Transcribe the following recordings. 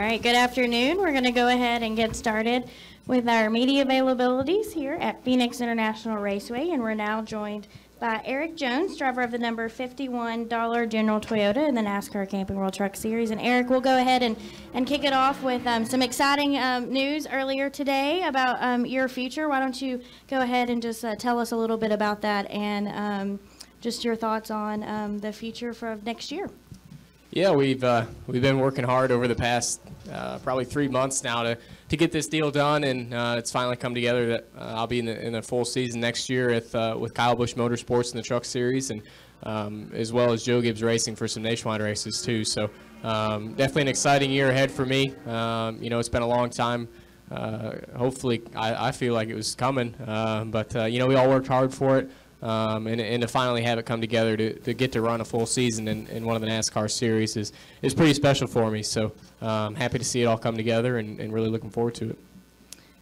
right, good afternoon. We're going to go ahead and get started with our media availabilities here at Phoenix International Raceway, and we're now joined by Erik Jones, driver of the number 51 General Toyota in the NASCAR Camping World Truck Series. And Erik, we'll go ahead and kick it off with some exciting news earlier today about your future. Why don't you go ahead and just tell us a little bit about that and just your thoughts on the future for next year. Yeah, we've been working hard over the past probably 3 months now to get this deal done, and it's finally come together that I'll be in a full season next year with Kyle Busch Motorsports in the Truck Series, and as well as Joe Gibbs Racing for some nationwide races too. So definitely an exciting year ahead for me. It's been a long time. Hopefully, I feel like it was coming, but we all worked hard for it. And to finally have it come together to get to run a full season in one of the NASCAR series is pretty special for me. So happy to see it all come together and really looking forward to it.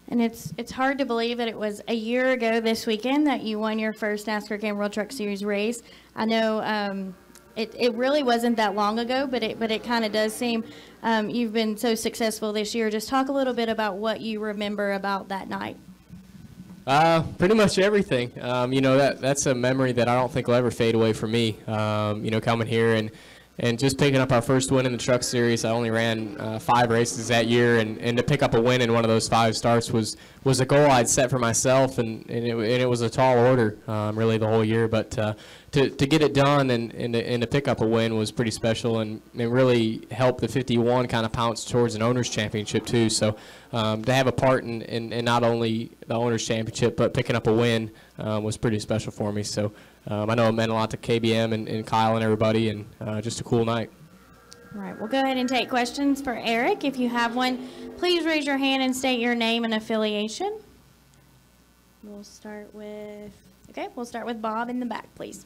And it's hard to believe that it was a year ago this weekend that you won your first NASCAR Camping World Truck Series race. I know it really wasn't that long ago, but it kind of does seem you've been so successful this year. Just talk a little bit about what you remember about that night. Pretty much everything. That's a memory that I don't think will ever fade away from me. Coming here and just picking up our first win in the Truck Series. I only ran 5 races that year, and to pick up a win in one of those 5 starts was a goal I'd set for myself, and it was a tall order, really the whole year. But to get it done and to pick up a win was pretty special, and it really helped the 51 kind of pounce towards an Owners Championship too. So to have a part in not only the Owners Championship but picking up a win was pretty special for me. So I know it meant a lot to KBM and Kyle and everybody, and just a cool night. All right, we'll go ahead and take questions for Erik. If you have one, please raise your hand and state your name and affiliation. We'll start with Bob in the back, please.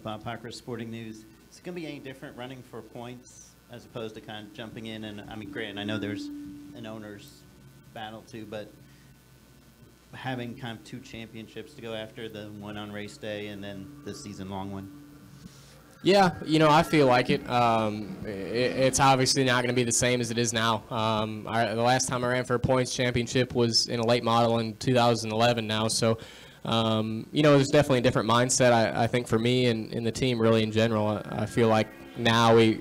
Bob Parker, Sporting News. Is it going to be any different running for points as opposed to kind of jumping in? And I mean, granted, I know there's an owner's battle too, but having kind of 2 championships to go after, the one on race day and then the season-long one? Yeah, I feel like it. It's obviously not going to be the same as it is now. The last time I ran for a points championship was in a late model in 2011 now, so there's definitely a different mindset, I think, for me and the team really in general. I feel like now we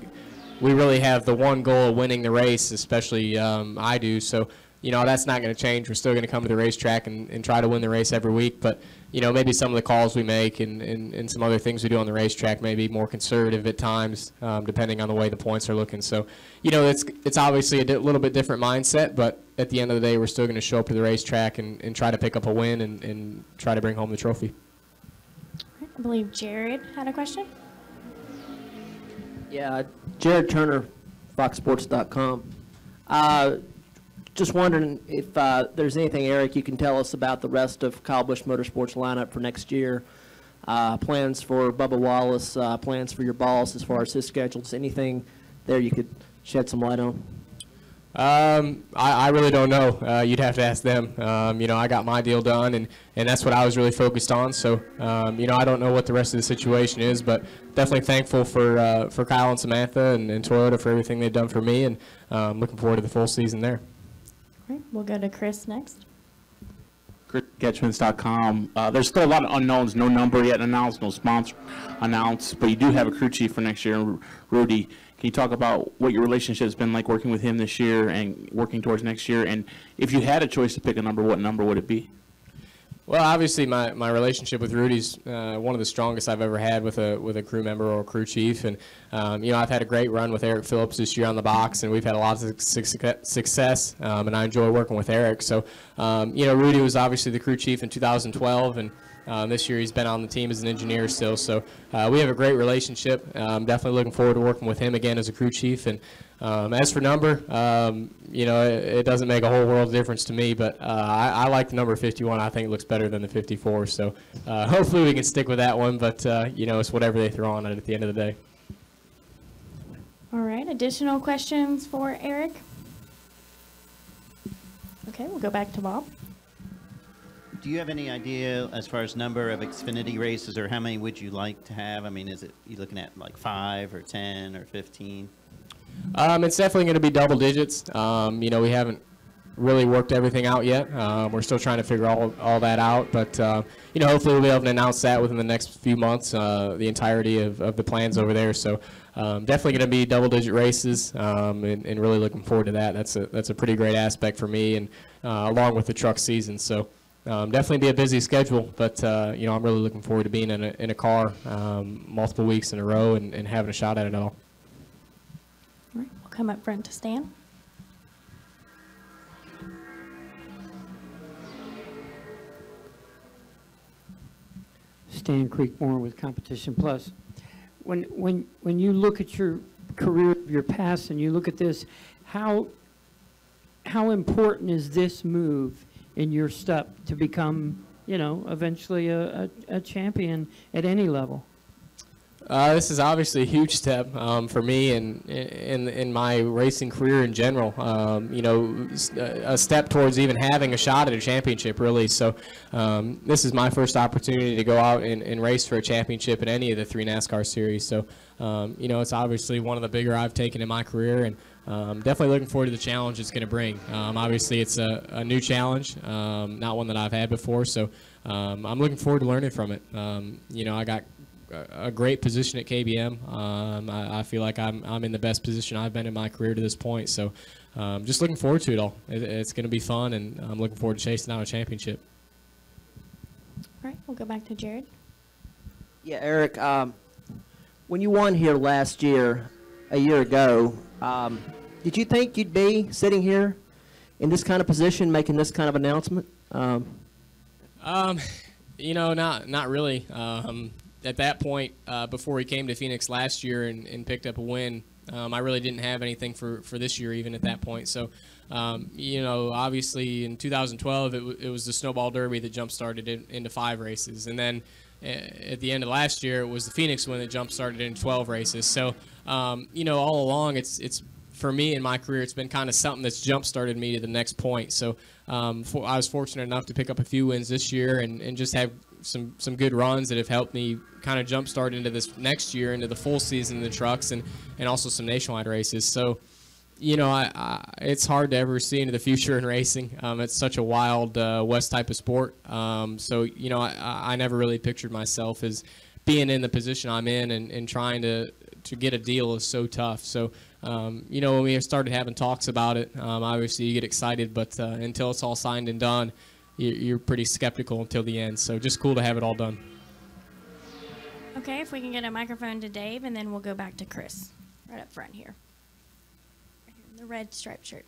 really have the one goal of winning the race, especially I do. So that's not going to change. We're still going to come to the racetrack and try to win the race every week. But, maybe some of the calls we make and some other things we do on the racetrack may be more conservative at times, depending on the way the points are looking. So, it's obviously a little bit different mindset. But at the end of the day, we're still going to show up to the racetrack and try to pick up a win and try to bring home the trophy. I believe Jared had a question. Yeah, Jared Turner, FoxSports.com. Just wondering if there's anything, Erik, you can tell us about the rest of Kyle Busch Motorsports lineup for next year. Plans for Bubba Wallace, plans for your boss as far as his schedules. Anything there you could shed some light on? I really don't know. You'd have to ask them. I got my deal done, and that's what I was really focused on. So, I don't know what the rest of the situation is, but definitely thankful for Kyle and Samantha and Toyota for everything they've done for me, and looking forward to the full season there. All right, we'll go to Chris next. Getchmans.com. There's still a lot of unknowns, no number yet announced, no sponsor announced, but you do have a crew chief for next year, Rudy. Can you talk about what your relationship has been like working with him this year and working towards next year? And if you had a choice to pick a number, what number would it be? Well, obviously, my relationship with Rudy's one of the strongest I've ever had with a crew member or a crew chief, and I've had a great run with Eric Phillips this year on the box, and we've had a lot of success, and I enjoy working with Eric. So, Rudy was obviously the crew chief in 2012, and this year he's been on the team as an engineer still. So we have a great relationship. I'm definitely looking forward to working with him again as a crew chief. And as for number, it doesn't make a whole world of difference to me, but I like the number 51. I think it looks better than the 54. So hopefully we can stick with that one, but it's whatever they throw on it at the end of the day. All right, additional questions for Erik? Okay, we'll go back to Bob. Do you have any idea as far as number of Xfinity races, or how many would you like to have? I mean, is it you looking at like 5 or 10 or 15? It's definitely going to be double digits. You know, we haven't really worked everything out yet. We're still trying to figure all that out, but you know, hopefully we'll be able to announce that within the next few months, the entirety of the plans over there. So definitely going to be double-digit races, and really looking forward to that. That's a pretty great aspect for me, and along with the truck season. So definitely be a busy schedule, but you know, I'm really looking forward to being in a car multiple weeks in a row and having a shot at it all. All right, we'll come up front to Stan. Stan Creekmore with Competition Plus. When you look at your career, your past, and you look at this, how important is this move in your step to become, you know, eventually a champion at any level? This is obviously a huge step for me and in my racing career in general. You know, a step towards even having a shot at a championship, really. So this is my first opportunity to go out and race for a championship in any of the 3 NASCAR series. So you know, it's obviously one of the bigger I've taken in my career, and definitely looking forward to the challenge it's going to bring. Obviously, it's a new challenge, not one that I've had before. So I'm looking forward to learning from it. You know, I got a great position at KBM. I feel like I'm in the best position I've been in my career to this point. So just looking forward to it all. It's going to be fun, and I'm looking forward to chasing out a championship. All right, we'll go back to Jared. Yeah, Eric, when you won here last year, a year ago, did you think you'd be sitting here in this kind of position, making this kind of announcement? You know, not really. At that point, before he came to Phoenix last year and picked up a win, I really didn't have anything for this year even at that point. So, you know, obviously in 2012, it was the Snowball Derby that jump-started it into 5 races. And then at the end of last year, it was the Phoenix win that jump-started it into 12 races. So, you know, all along, it's for me in my career, it's been kind of something that's jump-started me to the next point. So I was fortunate enough to pick up a few wins this year and just have some good runs that have helped me kind of jumpstart into this next year, into the full season in the trucks, and also some nationwide races. So, you know, it's hard to ever see into the future in racing. It's such a wild West type of sport. So, you know, I never really pictured myself as being in the position I'm in and trying to get a deal is so tough. So, you know, when we started having talks about it, obviously you get excited, but until it's all signed and done, you're pretty skeptical until the end. So just cool to have it all done. Okay, if we can get a microphone to Dave, and then we'll go back to Chris, right up front here. Right here in the red striped shirt.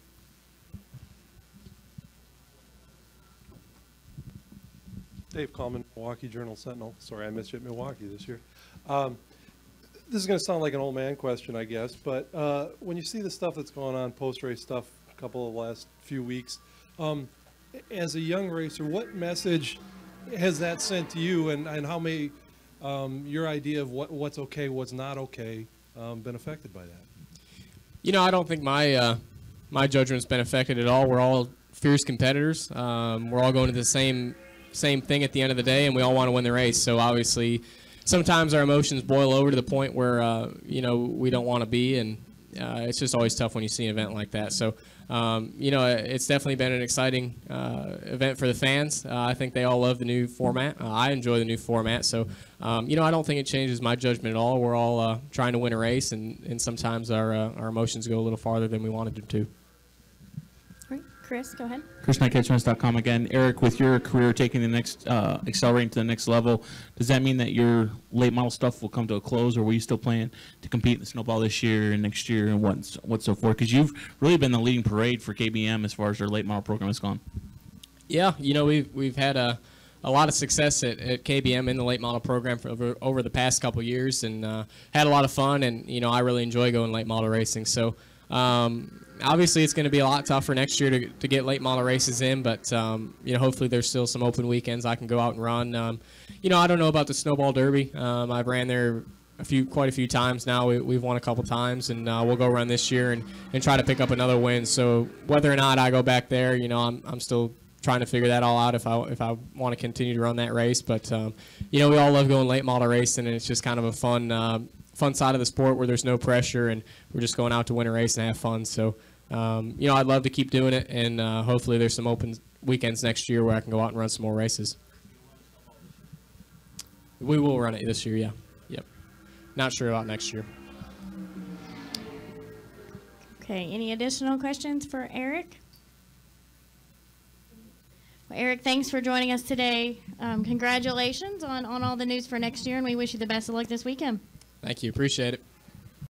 Dave Coleman, Milwaukee Journal-Sentinel. Sorry, I missed you at Milwaukee this year. This is going to sound like an old man question, I guess, but when you see the stuff that's going on, post-race stuff, a couple of the last few weeks, as a young racer, what message has that sent to you, and how may your idea of what's okay, what's not okay, been affected by that? You know, I don't think my judgment's been affected at all. We're all fierce competitors. We're all going to the same thing at the end of the day, and we all want to win the race. So obviously, sometimes our emotions boil over to the point where you know, we don't want to be, and it's just always tough when you see an event like that. So you know, it's definitely been an exciting event for the fans. I think they all love the new format. I enjoy the new format. So you know, I don't think it changes my judgment at all. We're all trying to win a race, and sometimes our emotions go a little farther than we wanted them to. All right, Chris, go ahead. ChrisKnightCatchments.com again. Eric, with your career taking the next, accelerating to the next level, does that mean that your late model stuff will come to a close, or will you still plan to compete in the Snowball this year and next year and what so forth? Because you've really been the leading parade for KBM as far as their late model program has gone. Yeah, you know, we've had a lot of success at KBM in the late model program for over the past couple years, and had a lot of fun, and you know, I really enjoy going late model racing. So obviously it's going to be a lot tougher next year to get late model races in, but you know, hopefully there's still some open weekends I can go out and run. You know, I don't know about the Snowball Derby. I've ran there quite a few times now. We've won a couple times, and we'll go run this year and try to pick up another win. So whether or not I go back there, you know, I'm still trying to figure that all out if I want to continue to run that race. But you know, we all love going late model racing, and it's just kind of a fun fun side of the sport where there's no pressure and we're just going out to win a race and have fun. So, you know, I'd love to keep doing it, and hopefully there's some open weekends next year where I can go out and run some more races. We will run it this year, yeah. Yep. Not sure about next year. Okay, any additional questions for Erik? Well, Erik, thanks for joining us today. Congratulations on all the news for next year, and we wish you the best of luck this weekend. Thank you. Appreciate it.